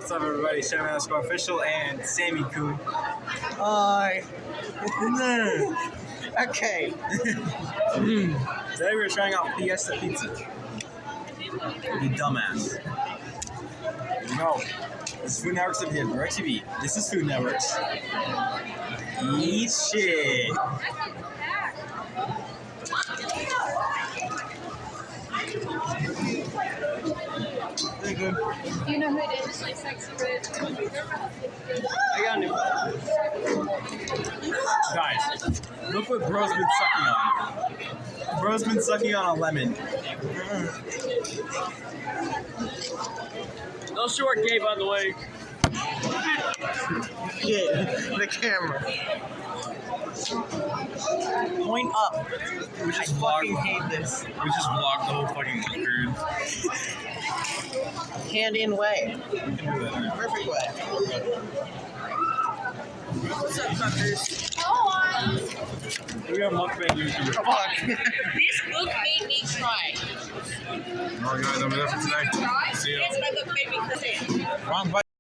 What's up, everybody? Shaman_Squad Official and Sammy Coon. Hi. Okay. Today we're trying out Fiesta Pizza. You dumbass. No. This is Food Network's of Direct TV. This is Food Network's. Eat shit. Very good. Do you know who it is? Like sexy red. I got new. Guys, look what bro's been sucking on. Bro's been sucking on a lemon. No short gay, by the way. Yeah, the camera. Point up. We just Fucking vlogged. hate this. We just vlogged the whole fucking month period. Hand in way. We can do that. Perfect way. What's up, fuckers? We have mukbang YouTubers. Fuck. This book made me cry. Alright guys, I'm there for today. See ya. Yes, my book made me cry. Wrong button.